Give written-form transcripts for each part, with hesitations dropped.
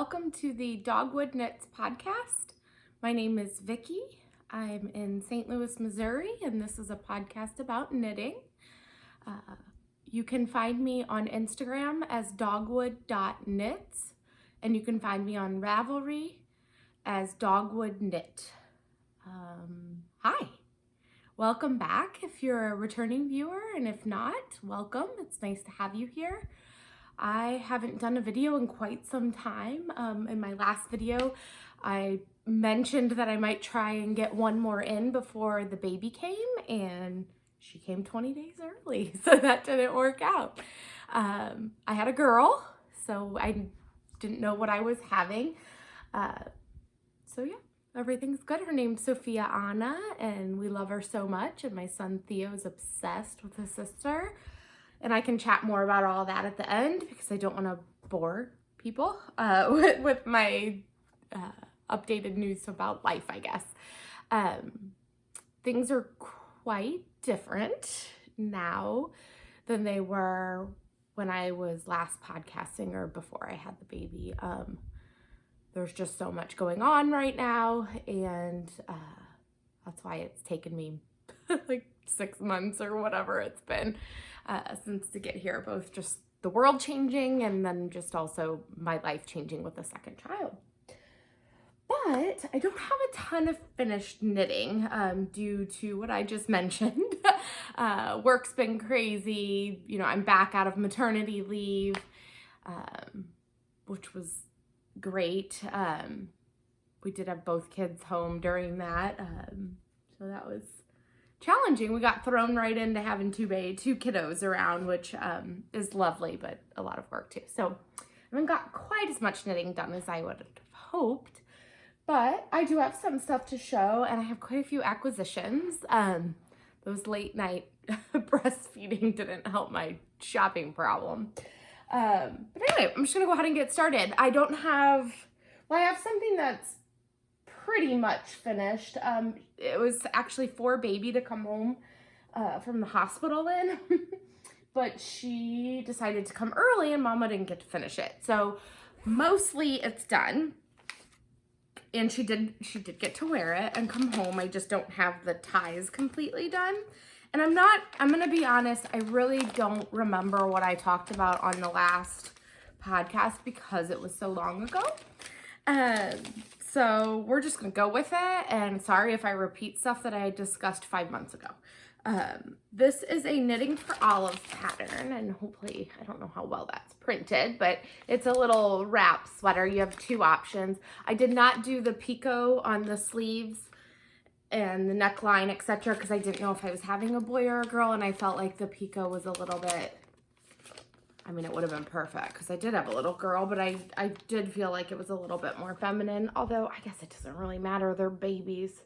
welcome to the Dogwood Knits podcast. My name is Vicki. I'm in St. Louis, Missouri, and this is a podcast about knitting. You can find me on Instagram as dogwood.knits, and you can find me on Ravelry as dogwoodknit. Hi, welcome back if you're a returning viewer, and if not, welcome. It's nice to have you here. I haven't done a video in quite some time. In my last video, I mentioned that I might try and get one more in before the baby came, and she came 20 days early, so that didn't work out. I had a girl, so I didn't know what I was having. So yeah, everything's good. Her name's Sophia Anna, and we love her so much, and my son Theo's obsessed with his sister. And I can chat more about all that at the end because I don't want to bore people with my updated news about life, I guess. Things are quite different now than they were when I was last podcasting or before I had the baby. There's just so much going on right now, and that's why it's taken me like 6 months or whatever it's been since to get here, both just the world changing and then just also my life changing with a second child. But I don't have a ton of finished knitting due to what I just mentioned. Work's been crazy. You know, I'm back out of maternity leave, which was great. We did have both kids home during that, so that was challenging. We got thrown right into having two kiddos around, which is lovely, but a lot of work too. So I haven't got quite as much knitting done as I would have hoped, but I do have some stuff to show, and I have quite a few acquisitions. Those late night breastfeeding didn't help my shopping problem. But anyway, I'm just gonna go ahead and get started. I have something that's pretty much finished. It was actually for baby to come home from the hospital in, but she decided to come early and mama didn't get to finish it. So mostly it's done, and she did get to wear it and come home. I just don't have the ties completely done. And I'm gonna be honest, I really don't remember what I talked about on the last podcast because it was so long ago. So we're just gonna go with it, and sorry if I repeat stuff that I discussed 5 months ago. This is a knitting for olive pattern, and hopefully, I don't know how well that's printed, but it's a little wrap sweater. You have two options. I did not do the picot on the sleeves and the neckline, etc., because I didn't know if I was having a boy or a girl, and I felt like the picot was a little bit, I mean, it would have been perfect because I did have a little girl, but I did feel like it was a little bit more feminine, although I guess it doesn't really matter. They're babies.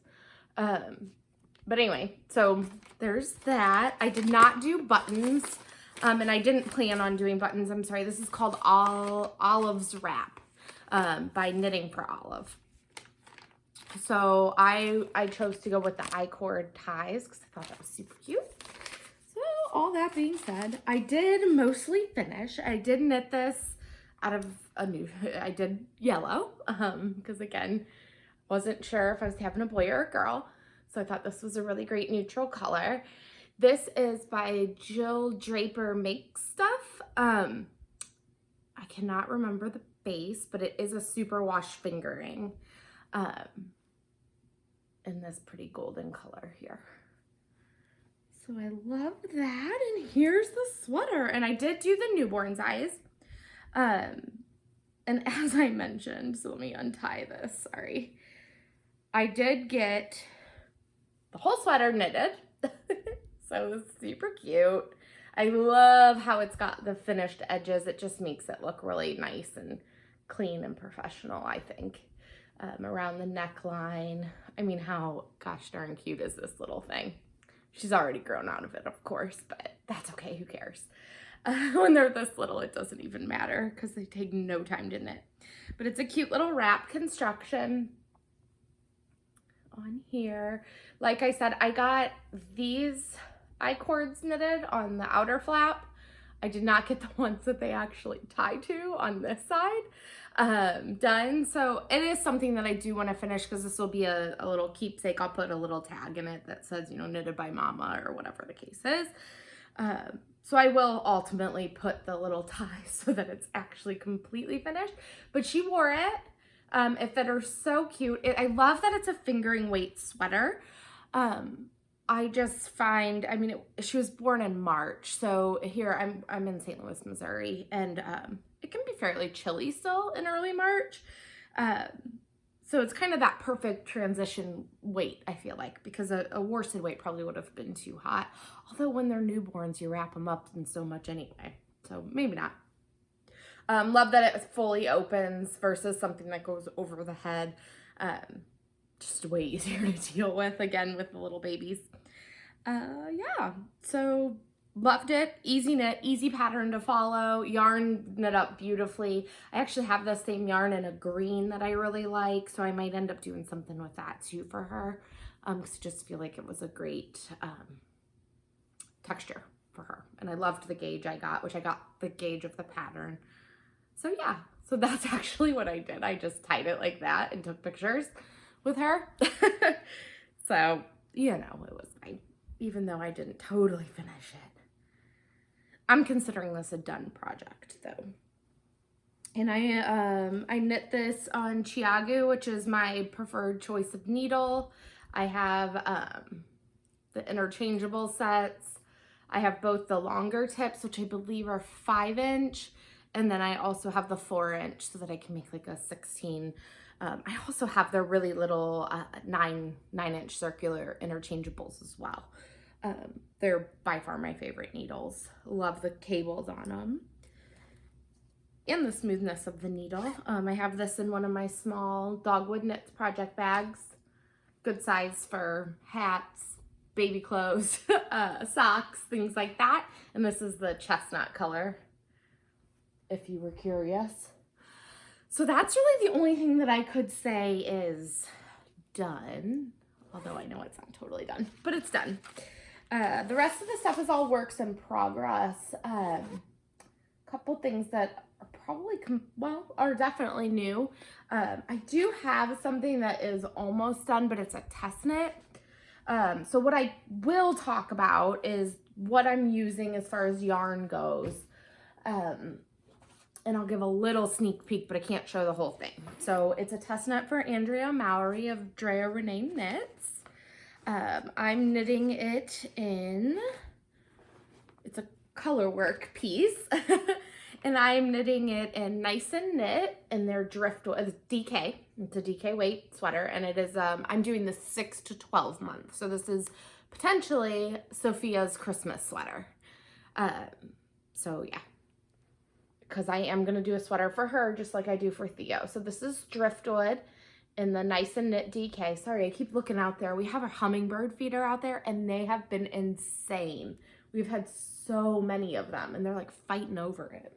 But anyway, so there's that. I did not do buttons, and I didn't plan on doing buttons. I'm sorry. This is called Olive's Wrap by Knitting for Olive. So I chose to go with the I-cord ties because I thought that was super cute. All that being said, I did mostly finish. I did knit this out of I did yellow, because again, wasn't sure if I was having a boy or a girl. So I thought this was a really great neutral color. This is by Jill Draper Make Stuff. I cannot remember the base, but it is a superwash fingering, in this pretty golden color here. So I love that, and here's the sweater, and I did do the newborn size, and as I mentioned, so let me untie this, sorry, I did get the whole sweater knitted, so it's super cute. I love how it's got the finished edges. It just makes it look really nice and clean and professional, I think, around the neckline. I mean, how gosh darn cute is this little thing? She's already grown out of it, of course, but that's okay. Who cares? When they're this little, it doesn't even matter because they take no time to knit. But it's a cute little wrap construction on here. Like I said, I got these I-cords knitted on the outer flap. I did not get the ones that they actually tie to on this side. done. So it is something that I do want to finish because this will be a little keepsake. I'll put a little tag in it that says, you know, knitted by mama or whatever the case is. So I will ultimately put the little tie so that it's actually completely finished. But she wore it. It fit her so cute. I love that it's a fingering weight sweater. I just find, I mean, she was born in March. So here I'm in St. Louis, Missouri, and it can be fairly chilly still in early March. So it's kind of that perfect transition weight, I feel like, because a worsted weight probably would have been too hot. Although when they're newborns, you wrap them up in so much anyway. So maybe not. Love that it fully opens versus something that goes over the head. Just way easier to deal with, again, with the little babies. Yeah, so loved it. Easy knit, easy pattern to follow. Yarn knit up beautifully. I actually have the same yarn in a green that I really like, so I might end up doing something with that too for her. Because I just feel like it was a great texture for her. And I loved the gauge I got, which I got the gauge of the pattern. So yeah, so that's actually what I did. I just tied it like that and took pictures with her. So, you know, it was fine, even though I didn't totally finish it. I'm considering this a done project though. And I knit this on Chiagu, which is my preferred choice of needle. I have the interchangeable sets. I have both the longer tips, which I believe are 5-inch, and then I also have the 4-inch so that I can make like a 16. I also have the really little 9-inch circular interchangeables as well. They're by far my favorite needles. Love the cables on them and the smoothness of the needle. I have this in one of my small Dogwood Knits project bags. Good size for hats, baby clothes, socks, things like that. And this is the chestnut color, if you were curious. So that's really the only thing that I could say is done. Although I know it's not totally done, but it's done. The rest of the stuff is all works in progress. Couple things that are probably, are definitely new. I do have something that is almost done, but it's a test knit. So what I will talk about is what I'm using as far as yarn goes. And I'll give a little sneak peek, but I can't show the whole thing. So it's a test knit for Andrea Mowry of Drea Renee Knits. I'm knitting it in, it's a color work piece. And I'm knitting it in Nice and Knit, and they're driftwood. It's DK. It's a DK weight sweater, and it is, I'm doing the 6 to 12 month. So this is potentially Sophia's Christmas sweater. So yeah, because I am going to do a sweater for her just like I do for Theo. So this is driftwood in the Nice and Knit DK. Sorry, I keep looking out there. We have a hummingbird feeder out there, and they have been insane. We've had so many of them, and they're like fighting over it.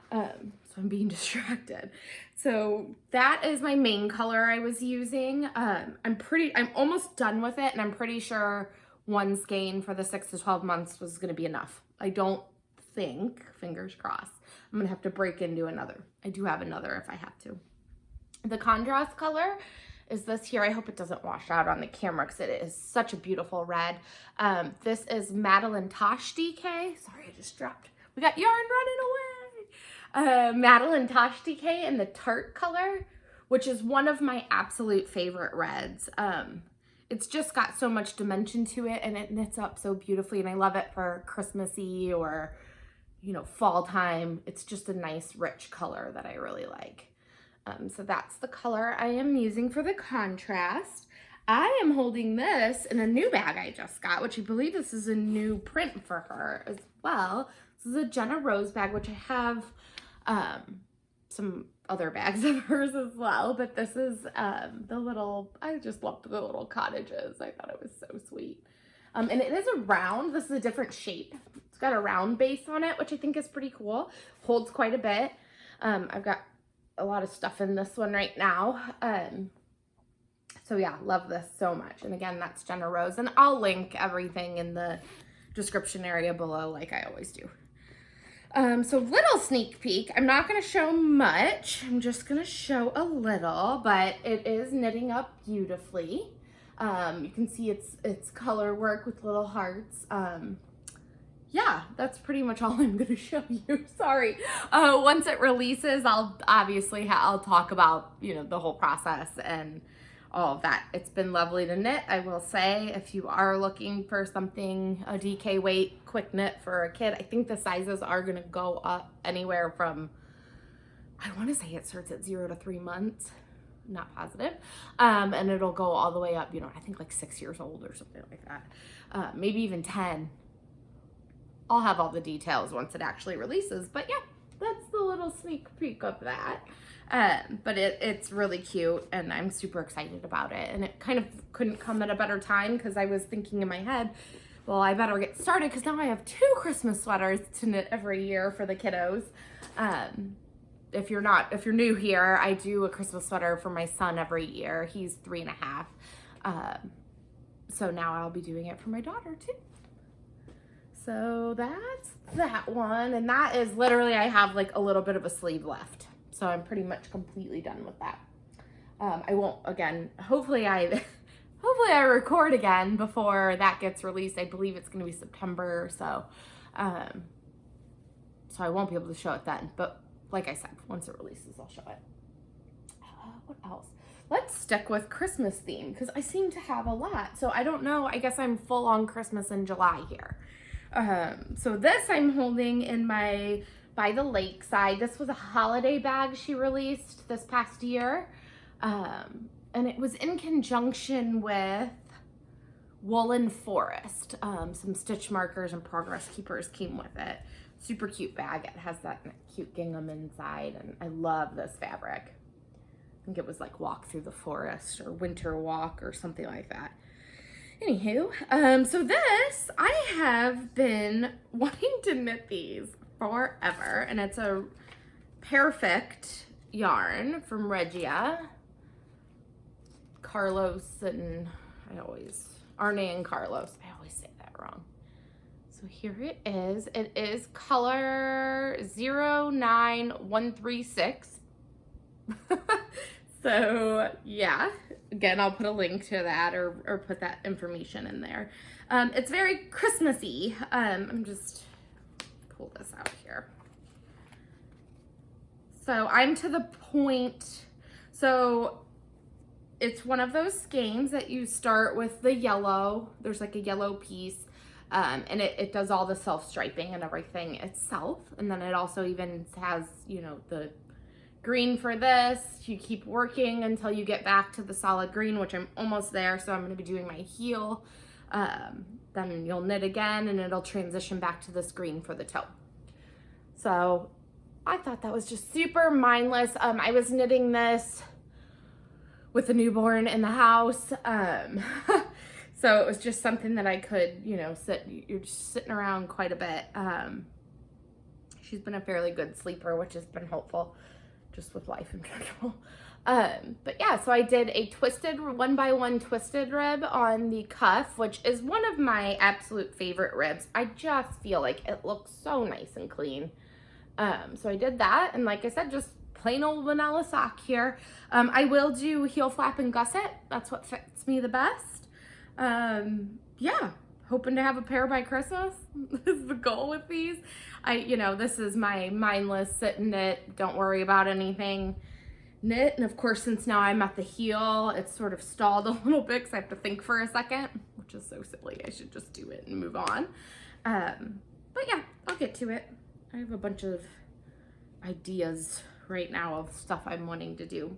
So I'm being distracted. So that is my main color I was using. I'm almost done with it, and I'm pretty sure one skein for the 6 to 12 months was going to be enough. I don't think, fingers crossed, I'm going to have to break into another. I do have another if I have to. The contrast color is this here. I hope it doesn't wash out on the camera because it is such a beautiful red. This is Madeline Tosh DK. Sorry, I just dropped. We got yarn running away. Madeline Tosh DK in the tart color, which is one of my absolute favorite reds. It's just got so much dimension to it, and it knits up so beautifully, and I love it for Christmassy or, you know, fall time. It's just a nice rich color that I really like. So that's the color I am using for the contrast. I am holding this in a new bag I just got, which I believe this is a new print for her as well. This is a Jenna Rose bag, which I have some other bags of hers as well, but this is the little, I just loved the little cottages. I thought it was so sweet. And it is a round. This is a different shape. It's got a round base on it, which I think is pretty cool. Holds quite a bit. I've got a lot of stuff in this one right now. So yeah, love this so much. And again, that's Jenna Rose, and I'll link everything in the description area below like I always do. So little sneak peek. I'm not going to show much. I'm just going to show a little, but it is knitting up beautifully. You can see it's color work with little hearts. Yeah, that's pretty much all I'm going to show you. Sorry. Once it releases, I'll obviously I'll talk about, you know, the whole process and all of that. It's been lovely to knit. I will say, if you are looking for something, a DK weight, quick knit for a kid, I think the sizes are going to go up anywhere from, I want to say it starts at 0 to 3 months. Not positive. And it'll go all the way up, you know, I think like 6 years old or something like that. Maybe even 10. I'll have all the details once it actually releases. But yeah, that's the little sneak peek of that. But it's really cute and I'm super excited about it. And it kind of couldn't come at a better time because I was thinking in my head, well, I better get started because now I have 2 Christmas sweaters to knit every year for the kiddos. If you're new here, I do a Christmas sweater for my son every year. He's 3.5. So now I'll be doing it for my daughter too. So that's that one. And that is literally, I have like a little bit of a sleeve left. So I'm pretty much completely done with that. I won't, again, hopefully I record again before that gets released. I believe it's going to be September. So I won't be able to show it then. But like I said, once it releases, I'll show it. What else? Let's stick with Christmas theme because I seem to have a lot. So I don't know. I guess I'm full on Christmas in July here. So this I'm holding in my By the Lakeside. This was a holiday bag she released this past year. And it was in conjunction with Woolen Forest. Some stitch markers and progress keepers came with it. Super cute bag. It has that cute gingham inside, and I love this fabric. I think it was like Walk Through the Forest or Winter Walk or something like that. Anywho, so this, I have been wanting to knit these forever, and it's a Perfect yarn from Regia. Carlos and Arne and Carlos. I always say that wrong. So here it is. It is color 09136. So yeah, again, I'll put a link to that or put that information in there. It's very Christmassy. I'm just pull this out here. So I'm to the point, so it's one of those skeins that you start with the yellow. There's like a yellow piece. And it does all the self-striping and everything itself. And then it also even has, you know, the green for this. You keep working until you get back to the solid green, which I'm almost there. So I'm going to be doing my heel. Then you'll knit again and it'll transition back to this green for the toe. So I thought that was just super mindless. I was knitting this with a newborn in the house. So it was just something that I could, you know, you're just sitting around quite a bit. She's been a fairly good sleeper, which has been helpful just with life in general. But yeah, so I did a twisted 1x1 twisted rib on the cuff, which is one of my absolute favorite ribs. I just feel like it looks so nice and clean. So I did that. And like I said, just plain old vanilla sock here. I will do heel flap and gusset. That's what fits me the best. Yeah, hoping to have a pair by Christmas is the goal with these. This is my mindless sit and knit, don't worry about anything knit. And of course, since now I'm at the heel, it's sort of stalled a little bit because I have to think for a second, which is so silly. I should just do it and move on. But yeah, I'll get to it. I have a bunch of ideas right now of stuff I'm wanting to do.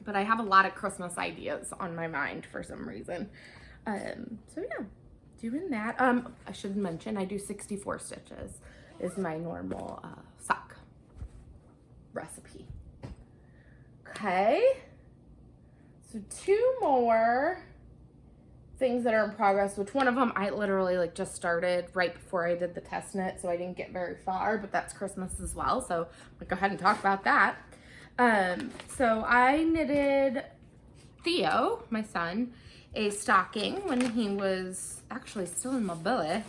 But I have a lot of Christmas ideas on my mind for some reason. So yeah, doing that. I should mention I do 64 stitches is my normal sock recipe. Okay, so 2 more things that are in progress, which one of them I literally like just started right before I did the test knit, so I didn't get very far, but that's Christmas as well, so I'll go ahead and talk about that. So I knitted Theo, my son, a stocking when he was actually still in my belly.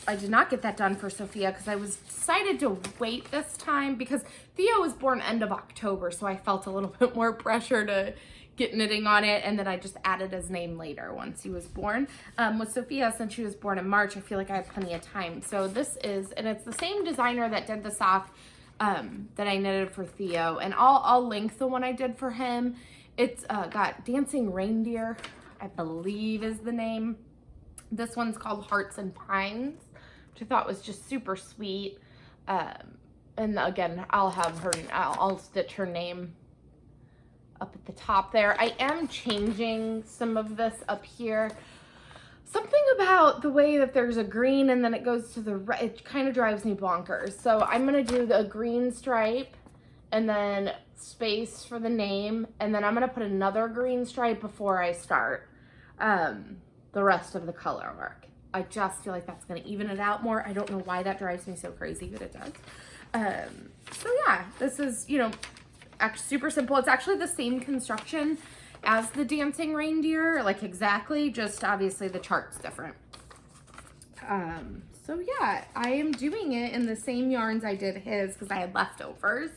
I did not get that done for Sophia because I was decided to wait this time because Theo was born end of October, so I felt a little bit more pressure to get knitting on it, and then I just added his name later once he was born. With Sophia, since she was born in March, I feel like I have plenty of time. So this is, and it's the same designer that did the sock that I knitted for Theo, and I'll link the one I did for him. It's got Dancing Reindeer, I believe is the name. This one's called Hearts and Pines, which I thought was just super sweet. And again, I'll stitch her name up at the top there. I am changing some of this up here. Something about the way that there's a green and then it goes to the red, it kind of drives me bonkers. So I'm gonna do the green stripe and then space for the name, and then I'm gonna put another green stripe before I start the rest of the color work. I just feel like that's gonna even it out more. I don't know why that drives me so crazy, but it does. So yeah, this is, you know, actually super simple. It's actually the same construction as the Dancing Reindeer, like exactly, just obviously the chart's different. So yeah, I am doing it in the same yarns I did his because I had leftovers.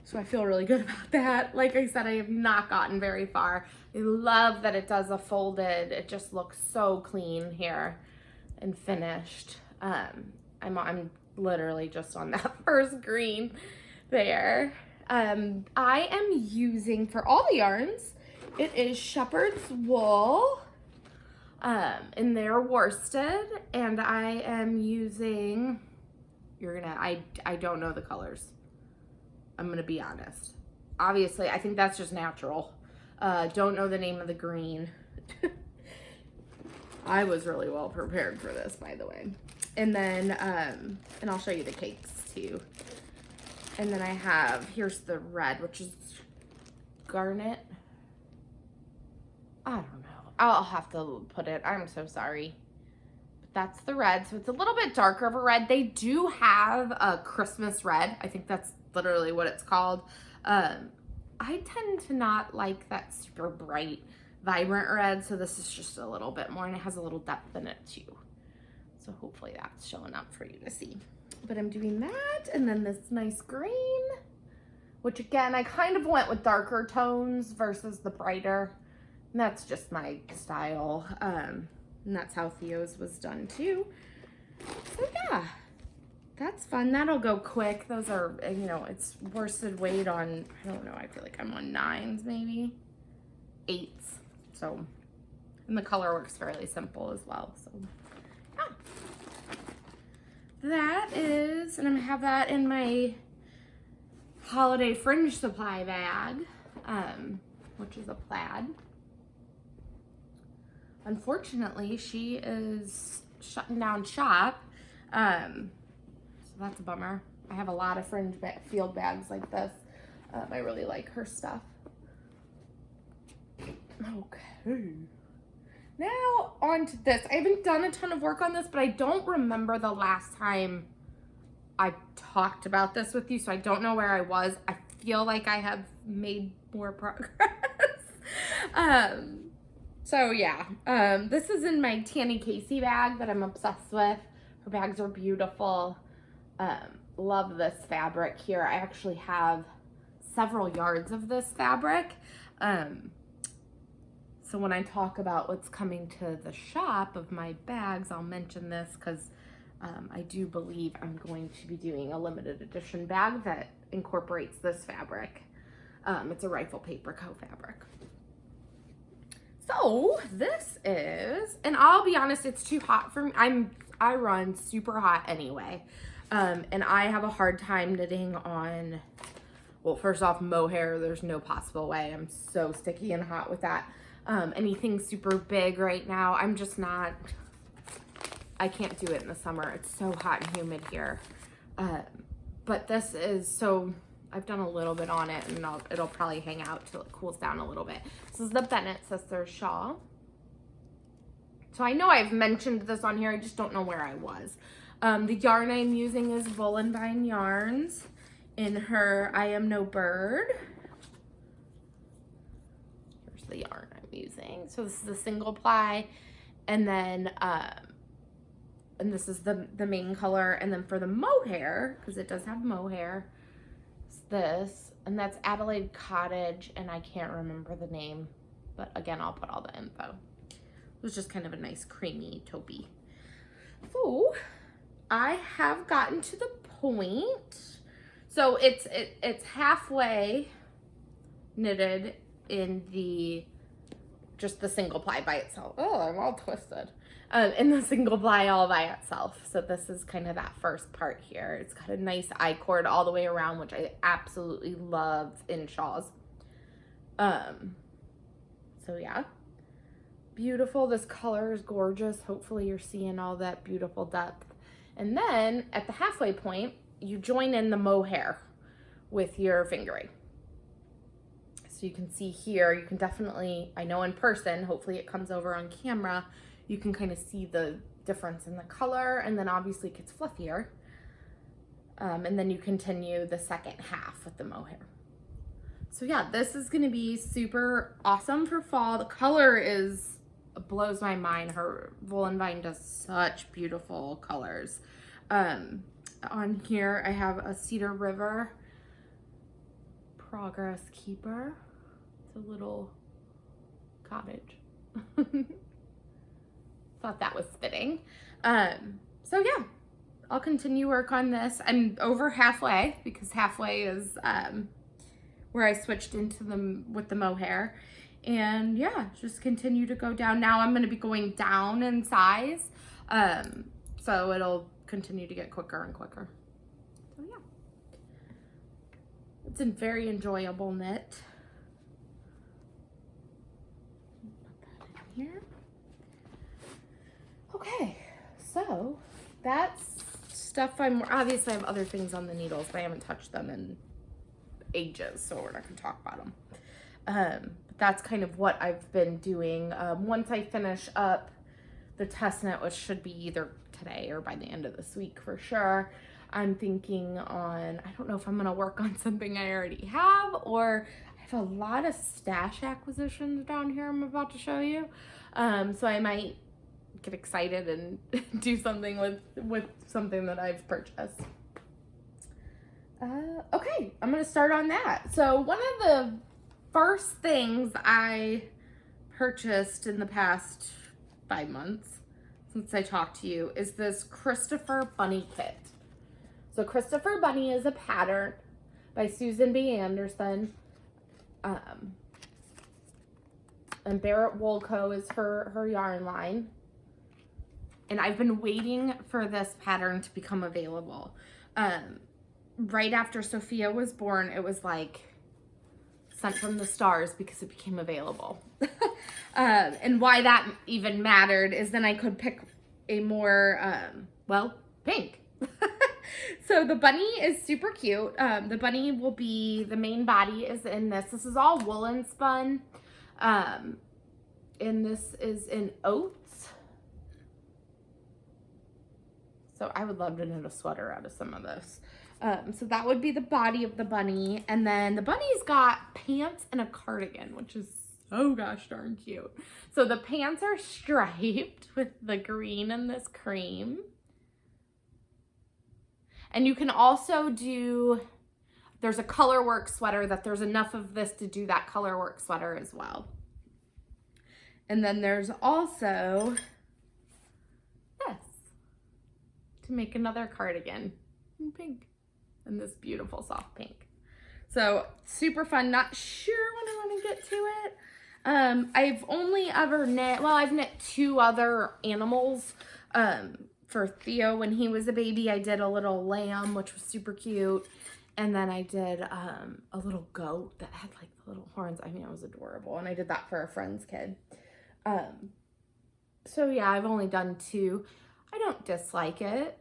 So I feel really good about that. Like I said, I have not gotten very far. I love that it does a folded. It just looks so clean here and finished. I'm literally just on that first green there. I am using, for all the yarns, it is shepherd's wool in their worsted, and I am using, I don't know the colors. I'm gonna be honest. Obviously, I think that's just natural. Don't know the name of the green. I was really well prepared for this, by the way. And then, and I'll show you the cakes too. And then I have, here's the red, which is garnet. I don't know. I'll have to put it, I'm so sorry. But that's the red, so it's a little bit darker of a red. They do have a Christmas red. I think that's literally what it's called. I tend to not like that super bright, vibrant red, so this is just a little bit more, and it has a little depth in it too. So hopefully that's showing up for you to see. But I'm doing that, and then this nice green, which again, I kind of went with darker tones versus the brighter. And that's just my style. And that's how Theo's was done too. So yeah, that's fun. That'll go quick. Those are, you know, it's worsted weight on, I don't know, I feel like I'm on 9s maybe, 8s. So, and the color works fairly simple as well. So yeah. That is, and I'm gonna have that in my holiday fringe supply bag, which is a plaid. Unfortunately, she is shutting down shop, so that's a bummer. I have a lot of fringe field bags like this. I really like her stuff. Okay. Now on to this. I haven't done a ton of work on this, but I don't remember the last time I talked about this with you, so I don't know where I was. I feel like I have made more progress. So yeah, this is in my Tanny Casey bag that I'm obsessed with. Her bags are beautiful. Love this fabric here. I actually have several yards of this fabric. So when I talk about what's coming to the shop of my bags, I'll mention this because I do believe I'm going to be doing a limited edition bag that incorporates this fabric. It's a Rifle Paper Co. fabric. So this is, and I'll be honest, it's too hot for me. I run super hot anyway. And I have a hard time knitting on, well, first off, mohair, there's no possible way. I'm so sticky and hot with that. Anything super big right now, I'm just not, I can't do it in the summer. It's so hot and humid here. But this is, so I've done a little bit on it, and it'll probably hang out till it cools down a little bit. This is the Bennet Sisters shawl. So I know I've mentioned this on here, I just don't know where I was. The yarn I'm using is Voolenvine yarns in her I Am No Bird. Here's the yarn I'm using. So this is a single ply, and then and this is the main color. And then for the mohair, because it does have mohair, it's this, and that's Adelaide Cottage, and I can't remember the name, but again, I'll put all the info. It was just kind of a nice creamy taupey. So I have gotten to the point. So it's halfway knitted in just the single ply by itself. Oh, I'm all twisted. In the single ply all by itself. So this is kind of that first part here. It's got a nice I-cord all the way around, which I absolutely love in shawls. So yeah, beautiful. This color is gorgeous. Hopefully you're seeing all that beautiful depth. And then at the halfway point, you join in the mohair with your fingering. So you can see here, you can definitely, I know in person, hopefully it comes over on camera, you can kind of see the difference in the color, and then obviously it gets fluffier. And then you continue the second half with the mohair. So yeah, this is gonna be super awesome for fall. The color blows my mind. Her Voolenvine does such beautiful colors. On here I have a Cedar River Progress Keeper. It's a little cottage. Thought that was fitting. So yeah, I'll continue work on this. I'm over halfway, because halfway is where I switched into with the mohair. And yeah, just continue to go down. Now I'm going to be going down in size, so it'll continue to get quicker and quicker. So yeah, it's a very enjoyable knit. Put that in here. Okay, so that's stuff obviously I have other things on the needles, but I haven't touched them in ages, so we're not going to talk about them. But that's kind of what I've been doing. Once I finish up the test knit, which should be either today or by the end of this week for sure, I'm thinking on, I don't know if I'm going to work on something I already have, or I have a lot of stash acquisitions down here I'm about to show you. So I might get excited and do something with something that I've purchased. Okay, I'm going to start on that. So one of the first things I purchased in the past 5 months since I talked to you is this Christopher Bunny kit. So Christopher Bunny is a pattern by Susan B. Anderson. And Barrett Wool Co. is her yarn line. And I've been waiting for this pattern to become available. Right after Sophia was born, it was like sent from the stars because it became available. And why that even mattered is then I could pick a more, well, pink. So the bunny is super cute. The bunny will be, the main body is in this. This is all woolen spun. And this is in oats. So I would love to knit a sweater out of some of this. So that would be the body of the bunny. And then the bunny's got pants and a cardigan, which is so gosh darn cute. So the pants are striped with the green and this cream. And you can also do, there's a colorwork sweater that there's enough of this to do that colorwork sweater as well. And then there's also this to make another cardigan in pink. And this beautiful soft pink. So super fun. Not sure when I want to get to it. I've only ever knit, well, I've knit 2 other animals. For Theo when he was a baby, I did a little lamb, which was super cute. And then I did a little goat that had like the little horns. I mean, it was adorable. And I did that for a friend's kid. So yeah, I've only done 2. I don't dislike it.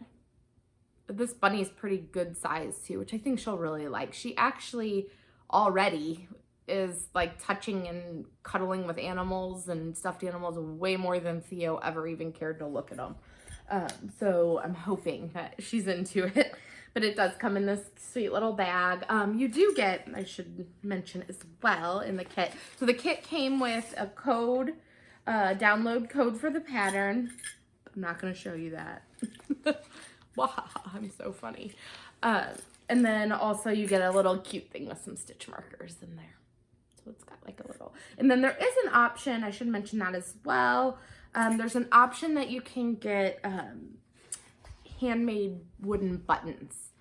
This bunny is pretty good size too, which I think she'll really like. She actually already is like touching and cuddling with animals and stuffed animals way more than Theo ever even cared to look at them. So I'm hoping that she's into it, but it does come in this sweet little bag. You do get, I should mention as well in the kit. So the kit came with a code, download code for the pattern, I'm not going to show you that. Wow, I'm so funny. And then also you get a little cute thing with some stitch markers in there. So it's got like a little, and then there is an option, I should mention that as well. There's an option that you can get handmade wooden buttons.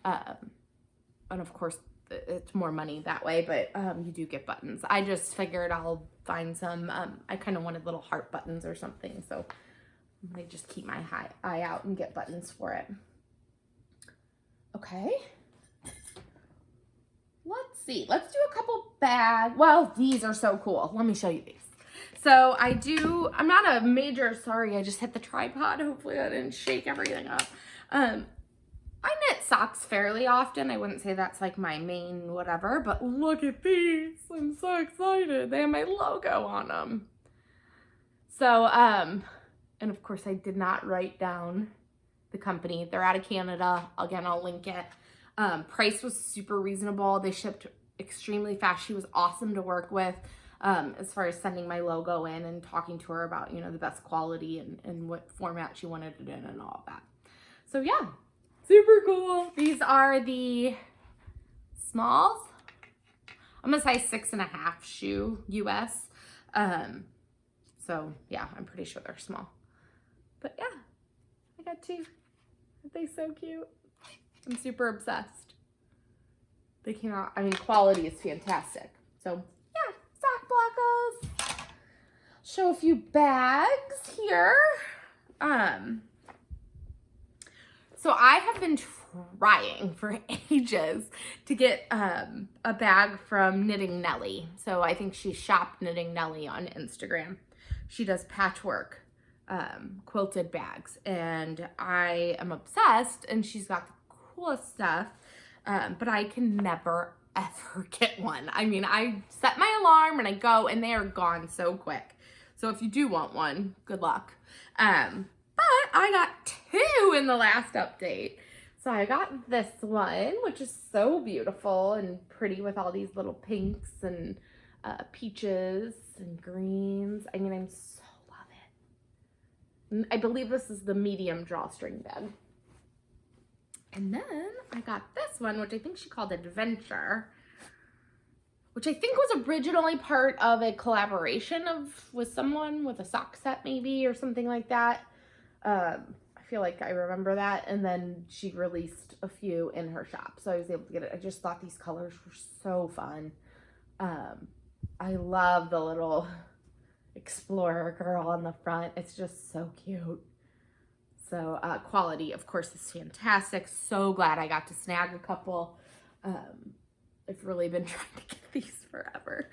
And of course, it's more money that way, but you do get buttons. I just figured I'll find some, I kind of wanted little heart buttons or something, so I might just keep my eye out and get buttons for it. Okay. Let's see. Let's do a couple bags. Well, these are so cool. Let me show you these. So I'm not a major, sorry, I just hit the tripod. Hopefully I didn't shake everything up. I knit socks fairly often. I wouldn't say that's like my main whatever, but look at these. I'm so excited. They have my logo on them. So, and of course I did not write down the company. They're out of Canada. Again, I'll link it. Price was super reasonable. They shipped extremely fast. She was awesome to work with, as far as sending my logo in and talking to her about, you know, the best quality and what format she wanted it in and all of that. So yeah, super cool. These are the smalls. I'm a size 6.5 shoe US. So yeah, I'm pretty sure they're small. But yeah, I got two. Aren't they so cute? I'm super obsessed. They came out, I mean, quality is fantastic. So yeah, sock blockos. Show a few bags here. So I have been trying for ages to get a bag from Knitting Nellie. So I think she shopped Knitting Nellie on Instagram. She does patchwork quilted bags, and I am obsessed, and she's got the coolest stuff, but I can never ever get one. I mean, I set my alarm and I go, and they are gone so quick. So if you do want one, good luck. But I got two in the last update. So I got this one, which is so beautiful and pretty with all these little pinks and peaches and greens. I mean, I'm so love it. I believe this is the medium drawstring bag. And then I got this one, which I think she called Adventure, which I think was originally part of a collaboration with someone with a sock set maybe or something like that. I feel like I remember that. And then she released a few in her shop, so I was able to get it. I just thought these colors were so fun. I love the little explorer girl on the front. It's just so cute. So quality, of course, is fantastic. So glad I got to snag a couple. I've really been trying to get these forever.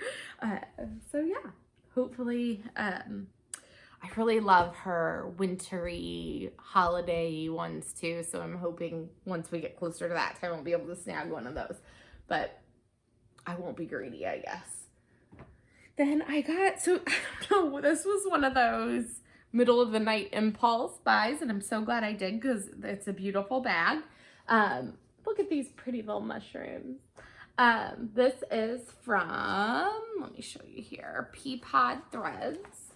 So yeah, hopefully, I really love her wintry holiday ones too. So I'm hoping once we get closer to that time, I'll be able to snag one of those. But I won't be greedy, I guess. Then I got, so I don't know, this was one of those middle of the night impulse buys, and I'm so glad I did because it's a beautiful bag. Look at these pretty little mushrooms. This is from, let me show you here, Pea Pod Threads.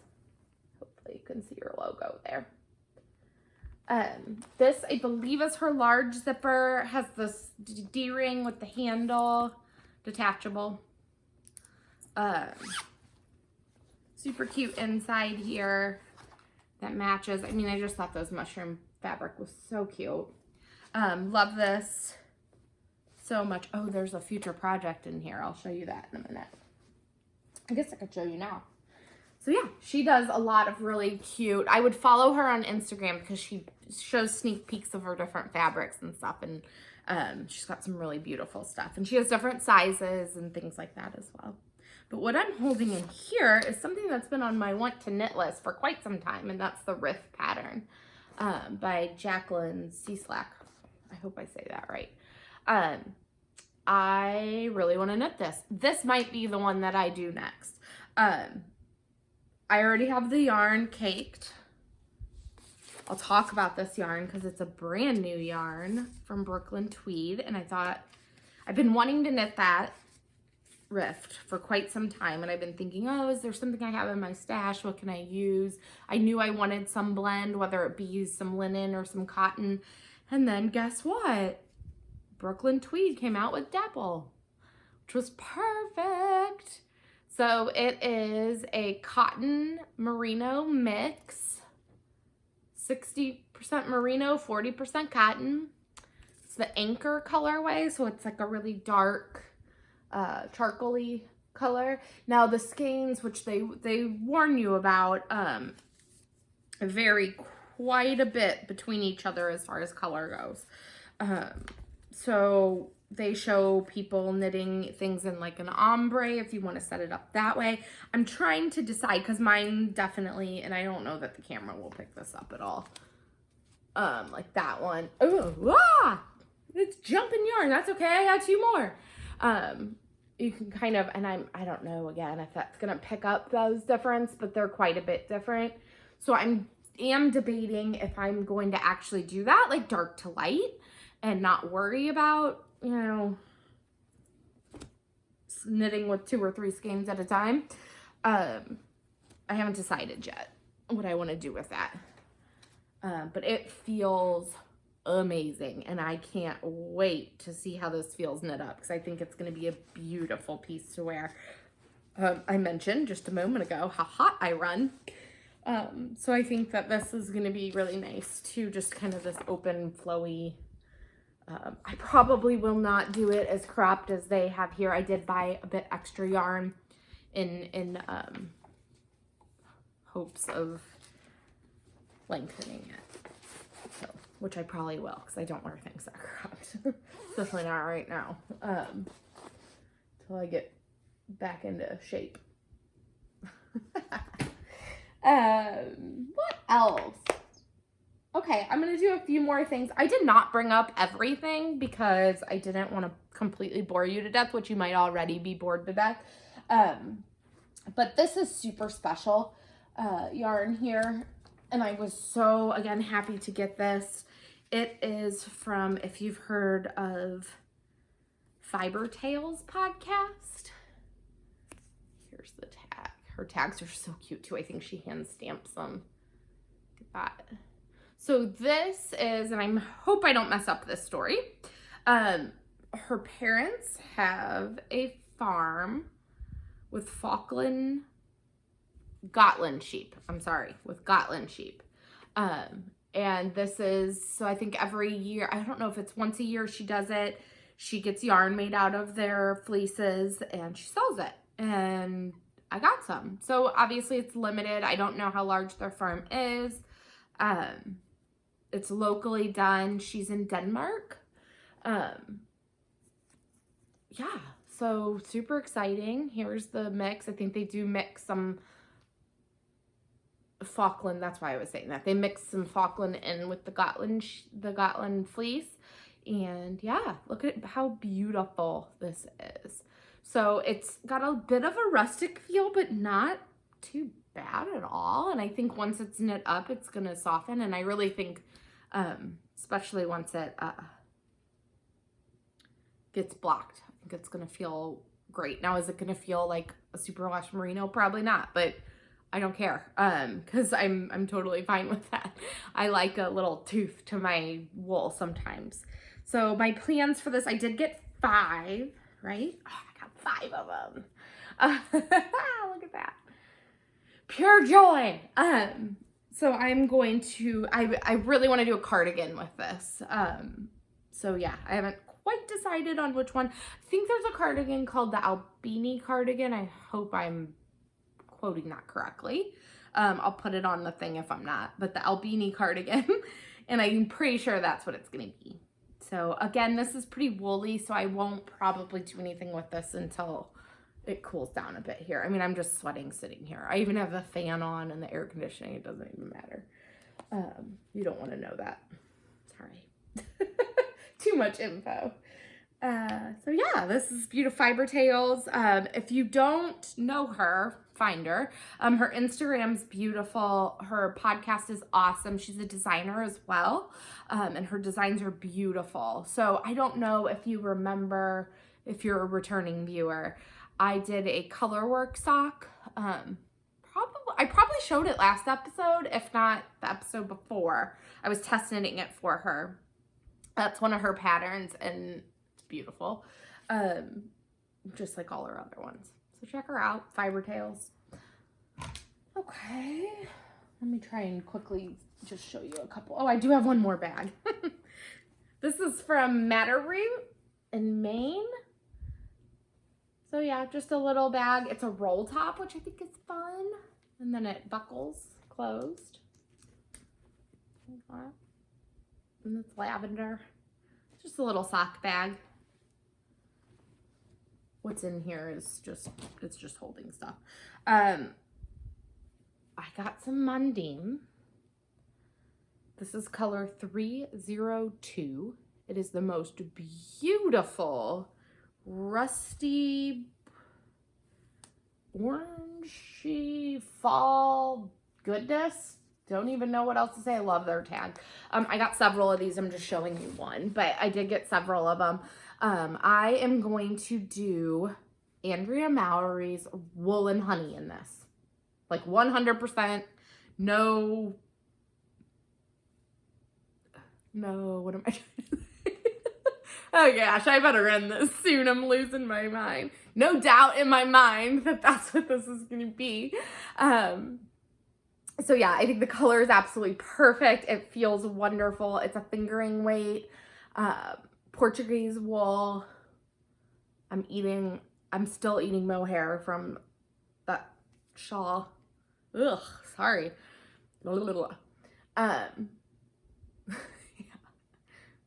Hopefully you can see your logo there. This, I believe, is her large zipper. Has this D-ring with the handle, detachable. Super cute inside here that matches. I mean, I just thought those mushroom fabric was so cute. Love this so much. Oh, there's a future project in here. I'll show you that in a minute. I guess I could show you now. So yeah, she does a lot of really cute, I would follow her on Instagram because she shows sneak peeks of her different fabrics and stuff, and she's got some really beautiful stuff, and she has different sizes and things like that as well. But what I'm holding in here is something that's been on my want to knit list for quite some time, and that's the Riff pattern by Jacqueline Cieslak. I hope I say that right. I really want to knit this. This might be the one that I do next. I already have the yarn caked. I'll talk about this yarn because it's a brand new yarn from Brooklyn Tweed, and I thought I've been wanting to knit that rift for quite some time, and I've been thinking, oh, is there something I have in my stash? What can I use? I knew I wanted some blend, whether it be some linen or some cotton. And then guess what? Brooklyn Tweed came out with Dapple, which was perfect. So it is a cotton merino mix, 60% merino, 40% cotton. It's the Anchor colorway, so it's like a really dark, charcoaly color. Now the skeins, which they warn you about, vary quite a bit between each other as far as color goes. So they show people knitting things in like an ombre if you want to set it up that way. I'm trying to decide because mine definitely, and I don't know that the camera will pick this up at all. Like that one. Oh, it's jumping yarn. That's okay. I got 2 more. You can kind of, and I don't know again if that's gonna pick up those difference, but they're quite a bit different. So I am debating if I'm going to actually do that, like dark to light, and not worry about, you know, knitting with 2 or 3 skeins at a time. I haven't decided yet what I want to do with that. But it feels amazing, and I can't wait to see how this feels knit up, because I think it's going to be a beautiful piece to wear. I mentioned just a moment ago how hot I run. So I think that this is going to be really nice too, just kind of this open, flowy. I probably will not do it as cropped as they have here. I did buy a bit extra yarn in hopes of lengthening it. So, which I probably will, because I don't wear things that are cropped. Especially not right now. Till I get back into shape. What else? Okay, I'm going to do a few more things. I did not bring up everything because I didn't want to completely bore you to death, which you might already be bored to death. But this is super special yarn here. And I was so, again, happy to get this. It is from, if you've heard of Fiber Tales podcast. Here's the tag. Her tags are so cute too. I think she hand stamps them. Look at that. So this is, and I hope I don't mess up this story. Her parents have a farm with Gotland sheep. I'm sorry, with Gotland sheep. And this is, so I think every year, I don't know if it's once a year she does it. She gets yarn made out of their fleeces and she sells it. And I got some. So obviously it's limited. I don't know how large their farm is. It's locally done. She's in Denmark. Yeah, so super exciting. Here's the mix. I think they do mix some Falkland. That's why I was saying that. They mix some Falkland in with the Gotland fleece. And yeah, look at how beautiful this is. So it's got a bit of a rustic feel, but not too bad at all. And I think once it's knit up, it's going to soften. And I really think, especially once it gets blocked, I think it's going to feel great. Now, is it going to feel like a superwash merino? Probably not, but I don't care, because I'm totally fine with that. I like a little tooth to my wool sometimes. So my plans for this, I did get 5, right? Oh, I got 5 of them. Look at that. Pure joy. So I'm going to, I really want to do a cardigan with this. So yeah, I haven't quite decided on which one. I think there's a cardigan called the Albini cardigan. I hope I'm quoting that correctly. I'll put it on the thing if I'm not, but the Albini cardigan. And I'm pretty sure that's what it's going to be. So again, this is pretty woolly, so I won't probably do anything with this until it cools down a bit here. I mean, I'm just sweating sitting here. I even have the fan on and the air conditioning. It doesn't even matter. You don't want to know that. Sorry. Too much info. So yeah, this is Beautiful Fiber Tales. If you don't know her, find her. Her Instagram's beautiful. Her podcast is awesome. She's a designer as well. And her designs are beautiful. So I don't know if you remember, if you're a returning viewer, I did a color work sock. I probably showed it last episode, if not the episode before. I was testing it for her. That's one of her patterns, and it's beautiful. Just like all her other ones. So check her out, Fiber Tales. Okay, let me try and quickly just show you a couple. Oh, I do have one more bag. This is from Matterroot in Maine. So yeah, just a little bag. It's a roll top, which I think is fun. And then it buckles closed. And it's lavender. Just a little sock bag. What's in here is it's just holding stuff. I got some Mundine. This is color 302. It is the most beautiful rusty orangey fall goodness. Don't even know what else to say. I love their tag. I got several of these. I'm just showing you one, but I did get several of them. I am going to do Andrea Mowry's Wool and Honey in this. Like 100%. No, what am I trying to say? Oh gosh, I better end this soon. I'm losing my mind. No doubt in my mind that that's what this is going to be. So yeah, I think the color is absolutely perfect. It feels wonderful. It's a fingering weight, Portuguese wool. I'm still eating mohair from that shawl. Ugh, sorry. Yeah.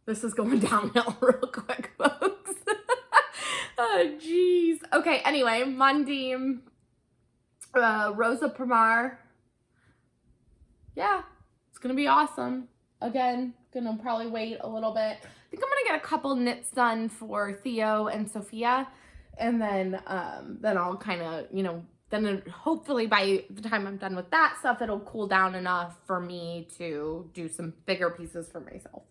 This is going downhill real quick, folks. Oh, jeez. Okay, anyway, Mundine, Rosa Primar. Yeah, it's going to be awesome. Again, going to probably wait a little bit. I think I'm going to get a couple knits done for Theo and Sophia. And then I'll kind of, then hopefully by the time I'm done with that stuff, it'll cool down enough for me to do some bigger pieces for myself.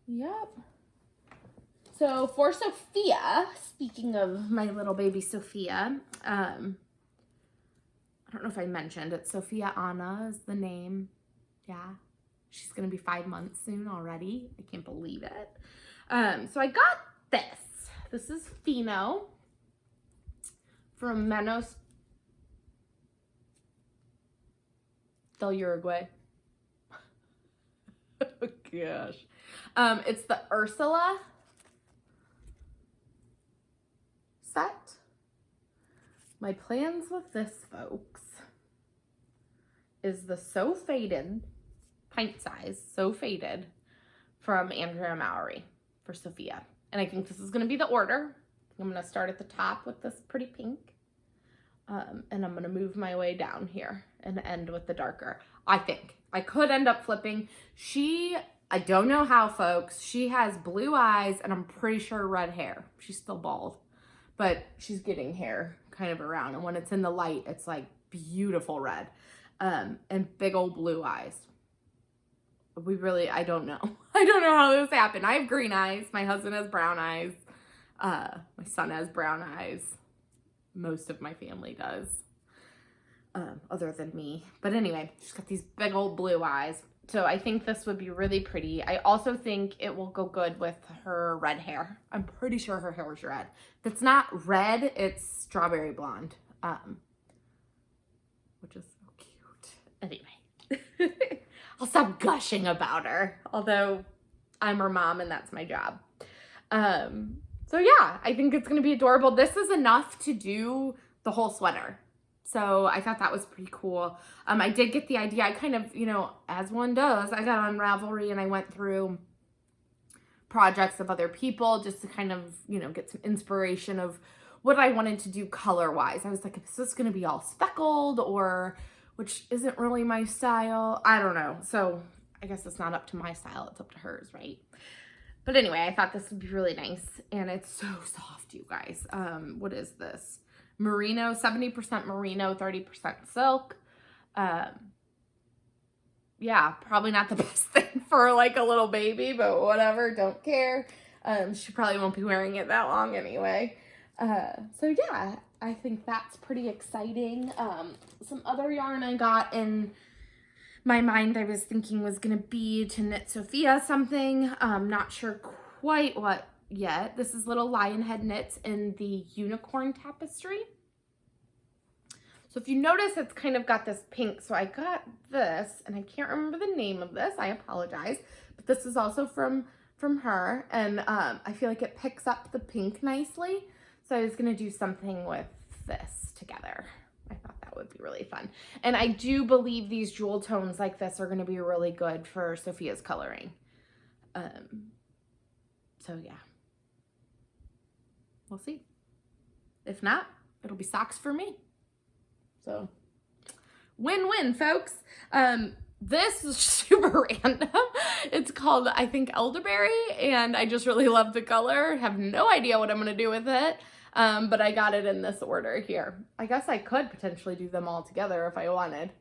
Yep. So for Sophia, speaking of my little baby Sophia, I don't know if I mentioned it. Sophia Anna is the name. Yeah. She's going to be 5 months soon already. I can't believe it. So I got this. This is Fino from Menos del Uruguay. Oh gosh. It's the Ursula set. My plans with this, folks, is the So Faded, pint size, So Faded, from Andrea Mowry for Sophia. And I think this is going to be the order. I'm going to start at the top with this pretty pink. And I'm going to move my way down here and end with the darker. I think. I could end up flipping. I don't know how, folks. She has blue eyes and I'm pretty sure red hair. She's still bald. But she's getting hair kind of around. And when it's in the light, it's like beautiful red. And big old blue eyes. I don't know. I don't know how this happened. I have green eyes. My husband has brown eyes. My son has brown eyes. Most of my family does. Other than me. But anyway, she's got these big old blue eyes. So I think this would be really pretty. I also think it will go good with her red hair. I'm pretty sure her hair is red. If it's not red, it's strawberry blonde. Which is so cute. Anyway. I'll stop gushing about her. Although I'm her mom and that's my job. So yeah, I think it's going to be adorable. This is enough to do the whole sweater. So I thought that was pretty cool. I did get the idea. I kind of, as one does, I got on Ravelry and I went through projects of other people just to kind of, get some inspiration of what I wanted to do color-wise. I was like, is this going to be all speckled or, which isn't really my style? I don't know. So I guess it's not up to my style. It's up to hers, right? But anyway, I thought this would be really nice. And it's so soft, you guys. What is this? Merino, 70% merino, 30% silk. Yeah, probably not the best thing for like a little baby, but whatever, don't care. She probably won't be wearing it that long anyway. So yeah, I think that's pretty exciting. Some other yarn I got in my mind I was thinking was gonna be to knit Sophia something. Not sure quite what yet. This is Little Lionhead Knits in the Unicorn Tapestry. So if you notice, it's kind of got this pink. So I got this, and I can't remember the name of this. I apologize. But this is also from her, and I feel like it picks up the pink nicely. So I was going to do something with this together. I thought that would be really fun. And I do believe these jewel tones like this are going to be really good for Sophia's coloring. So yeah. We'll see. If not, it'll be socks for me. So win-win, folks. This is super random. It's called, I think, Elderberry, and I just really love the color. Have no idea what I'm going to do with it. But I got it in this order here. I guess I could potentially do them all together if I wanted.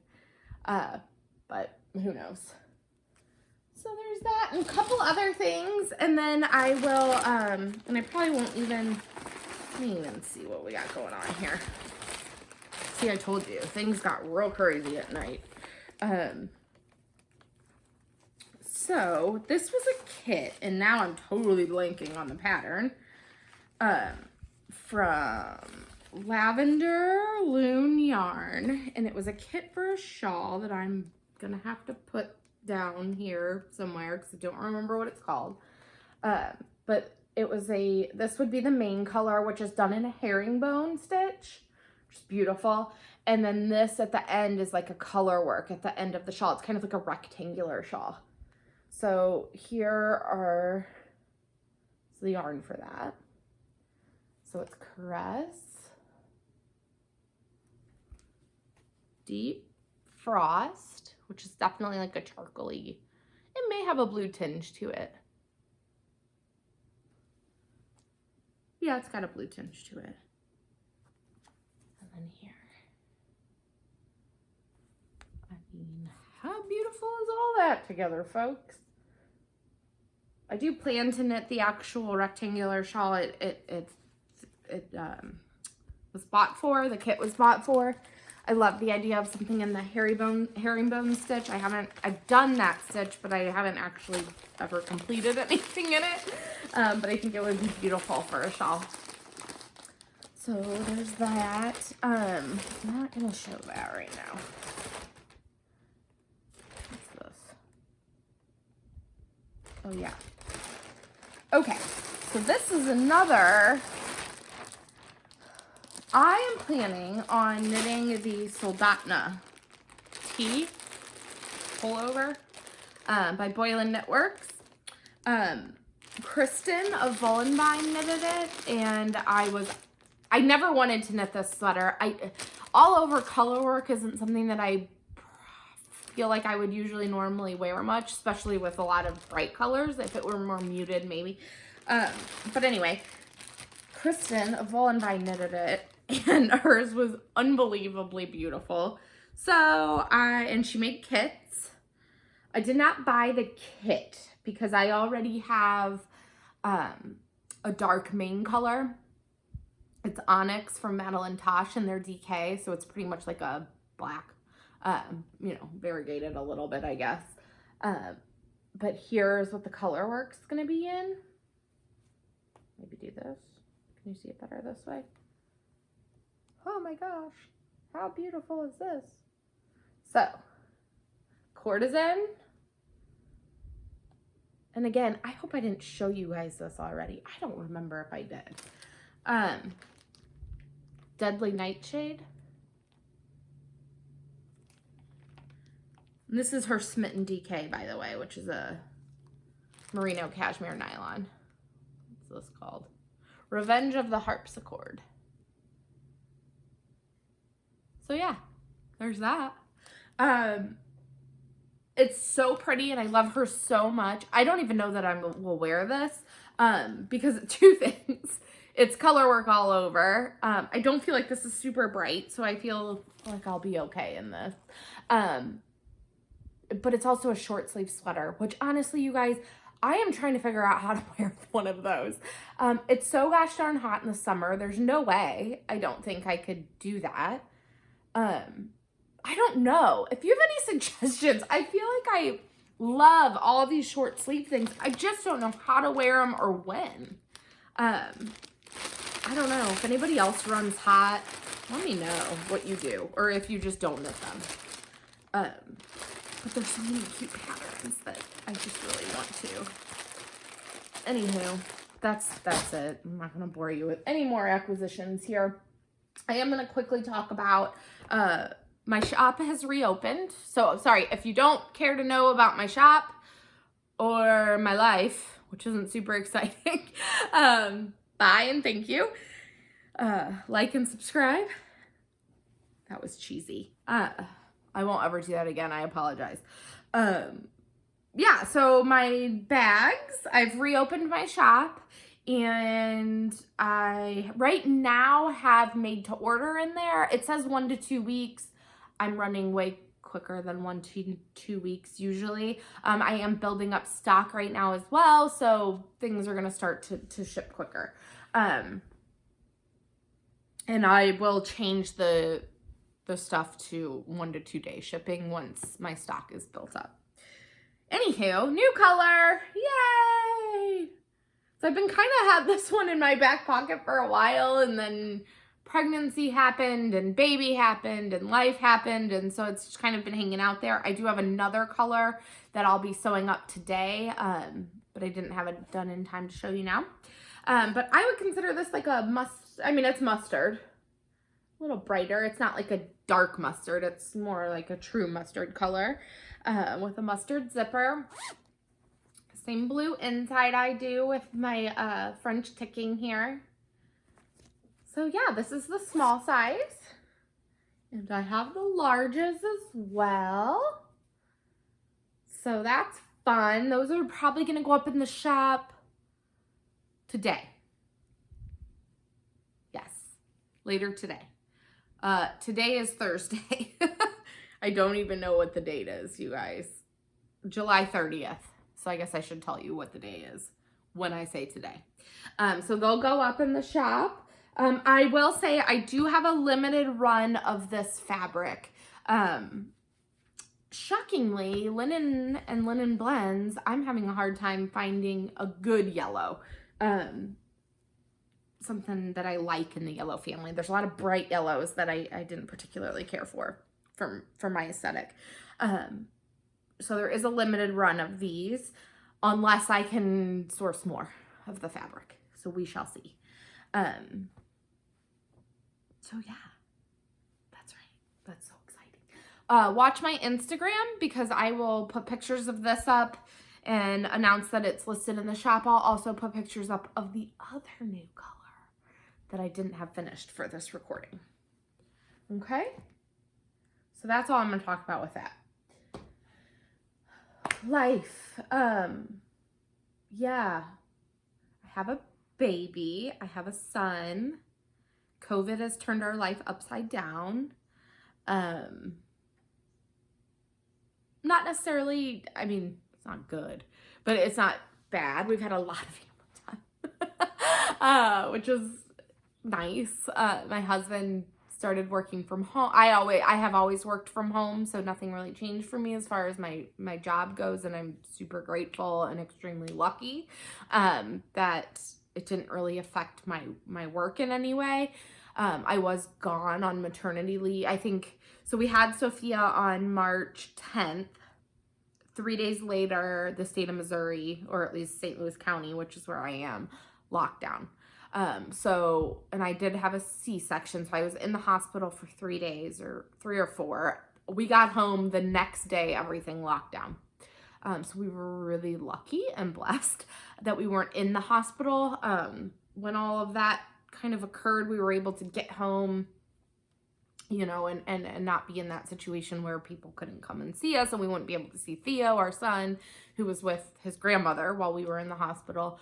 But who knows. So there's that and a couple other things. And then I will, and I probably won't even, let me even see what we got going on here. See, I told you, things got real crazy at night. So this was a kit, and now I'm totally blanking on the pattern. From Lavender Lune yarn, and it was a kit for a shawl that I'm gonna have to put down here somewhere because I don't remember what it's called. But it was this would be the main color, which is done in a herringbone stitch, which is beautiful. And then this at the end is like a color work at the end of the shawl. It's kind of like a rectangular shawl. So here is the yarn for that. So it's Caress, Deep Frost, which is definitely like a charcoaly. It may have a blue tinge to it. Yeah, it's got a blue tinge to it. And then here. I mean, how beautiful is all that together, folks? I do plan to knit the actual rectangular shawl it was bought for, the kit was bought for. I love the idea of something in the herringbone stitch. I've done that stitch, but I haven't actually ever completed anything in it. But I think it would be beautiful for a shawl. So there's that. I'm not gonna show that right now. What's this? Oh yeah. Okay, so this is another. I am planning on knitting the Soldotna tee pullover by Boylan Knitworks. Kristen of Voolenvine knitted it, and I never wanted to knit this sweater. All over color work isn't something that I feel like I would usually normally wear much, especially with a lot of bright colors. If it were more muted, maybe. But anyway, Kristen of Voolenvine knitted it, and hers was unbelievably beautiful. So and she made kits. I did not buy the kit because I already have a dark main color. It's Onyx from Madeline Tosh and their DK, so it's pretty much like a black, you know, variegated a little bit, I guess. But here's what the color work's gonna be in. Maybe do this. Can you see it better this way? Oh my gosh, how beautiful is this? So, Courtesan. And again, I hope I didn't show you guys this already. I don't remember if I did. Deadly Nightshade. And this is her Smitten DK, by the way, which is a merino cashmere nylon. What's this called? Revenge of the Harpsichord. So yeah, there's that. It's so pretty and I love her so much. I don't even know that I will wear this because two things. It's color work all over. I don't feel like this is super bright, so I feel like I'll be okay in this. But it's also a short sleeve sweater, which honestly, you guys, I am trying to figure out how to wear one of those. It's so gosh darn hot in the summer. There's no way I don't think I could do that. I don't know. If you have any suggestions, I feel like I love all these short sleeve things. I just don't know how to wear them or when. I don't know. If anybody else runs hot, let me know what you do, or if you just don't knit them. But there's so many cute patterns that I just really want to. Anywho, that's it. I'm not going to bore you with any more acquisitions here. I am going to quickly talk about, my shop has reopened. So, sorry, if you don't care to know about my shop or my life, which isn't super exciting, bye and thank you. Like and subscribe. That was cheesy. I won't ever do that again. I apologize. Yeah, so my bags, I've reopened my shop, and I right now have made to order in there. It says 1 to 2 weeks. I'm running way quicker than 1 to 2 weeks usually. I am building up stock right now as well, so things are going to start to ship quicker. And I will change the stuff to 1 to 2 day shipping once my stock is built up. Anywho, new color, yay! So I've been kind of had this one in my back pocket for a while, and then pregnancy happened and baby happened and life happened, and so it's just kind of been hanging out there. I do have another color that I'll be sewing up today, but I didn't have it done in time to show you now. But I would consider this like a it's mustard. A little brighter. It's not like a dark mustard. It's more like a true mustard color with a mustard zipper. Same blue inside I do with my French ticking here. So yeah, this is the small size. And I have the larges as well. So that's fun. Those are probably going to go up in the shop today. Yes, later today. Today is Thursday. I don't even know what the date is, you guys. July 30th. So I guess I should tell you what the day is when I say today. So they'll go up in the shop. I will say I do have a limited run of this fabric. Shockingly, linen and linen blends, I'm having a hard time finding a good yellow. Something that I like in the yellow family. There's a lot of bright yellows that I didn't particularly care for my aesthetic. So there is a limited run of these unless I can source more of the fabric. So we shall see. So yeah, that's right. That's so exciting. Watch my Instagram because I will put pictures of this up and announce that it's listed in the shop. I'll also put pictures up of the other new color that I didn't have finished for this recording. Okay? So that's all I'm going to talk about with that. Life. Yeah. I have a baby. I have a son. COVID has turned our life upside down. Not necessarily, it's not good, but it's not bad. We've had a lot of family time, which is nice. My husband started working from home. I have always worked from home, so nothing really changed for me as far as my job goes, and I'm super grateful and extremely lucky that it didn't really affect my work in any way. I was gone on maternity leave. I think, so we had Sophia on March 10th. 3 days later, the state of Missouri, or at least St. Louis County, which is where I am, locked down. And I did have a C-section, so I was in the hospital for 3 days, or 3 or 4. We got home the next day, everything locked down. So we were really lucky and blessed that we weren't in the hospital. When all of that kind of occurred, we were able to get home, and not be in that situation where people couldn't come and see us, and we wouldn't be able to see Theo, our son, who was with his grandmother while we were in the hospital.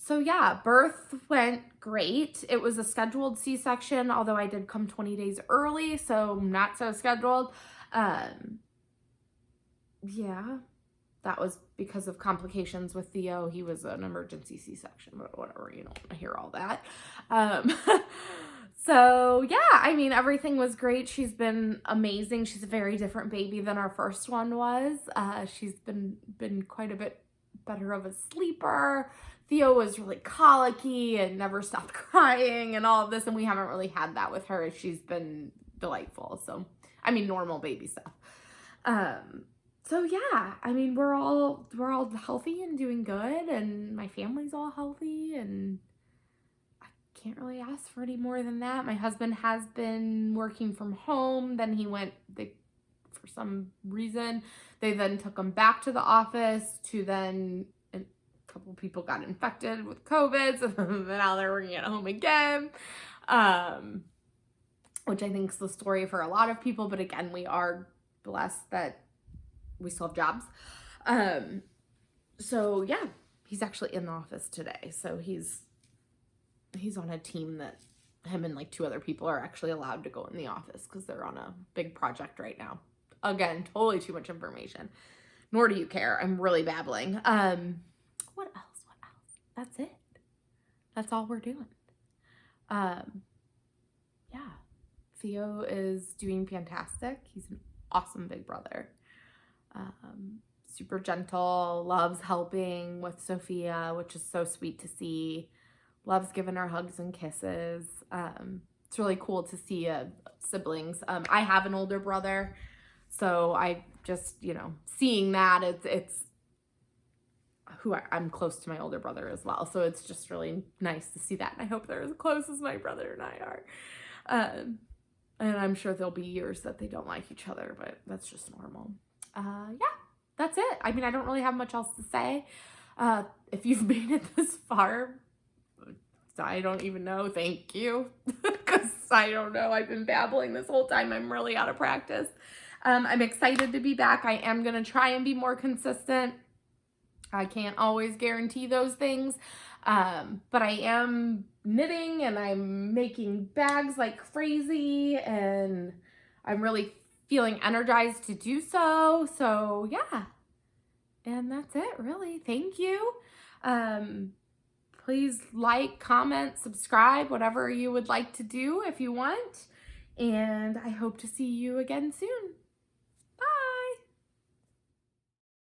So yeah, birth went great. It was a scheduled C-section, although I did come 20 days early, so not so scheduled. Yeah, that was because of complications with Theo. He was an emergency C-section, but whatever, you don't want to hear all that. So yeah, I mean, everything was great. She's been amazing. She's a very different baby than our first one was. She's been quite a bit better of a sleeper. Theo was really colicky and never stopped crying and all of this, and we haven't really had that with her. She's been delightful. So, I mean, normal baby stuff. So yeah, I mean, we're all healthy and doing good, and my family's all healthy, and I can't really ask for any more than that. My husband has been working from home. Then he went, for some reason, they then took him back to the office to then, a couple people got infected with COVID, so now they're working at home again, which I think is the story for a lot of people. But again, we are blessed that we still have jobs. So yeah, he's actually in the office today. So he's on a team that him and like 2 other people are actually allowed to go in the office because they're on a big project right now. Again, totally too much information. Nor do you care. I'm really babbling. What else? That's it. That's all we're doing. Yeah. Theo is doing fantastic. He's an awesome big brother. Super gentle, loves helping with Sophia, which is so sweet to see. Loves giving her hugs and kisses. It's really cool to see siblings. I have an older brother, so I just, seeing that, it's who I'm close to my older brother as well. So it's just really nice to see that. And I hope they're as close as my brother and I are. And I'm sure there'll be years that they don't like each other, but that's just normal. Yeah, that's it. I mean, I don't really have much else to say. If you've made it this far, I don't even know. Thank you. Because I don't know. I've been babbling this whole time. I'm really out of practice. I'm excited to be back. I am going to try and be more consistent. I can't always guarantee those things. But I am knitting and I'm making bags like crazy, and I'm really feeling energized to do so. So yeah, and that's it really. Thank you. Please like, comment, subscribe, whatever you would like to do if you want. And I hope to see you again soon.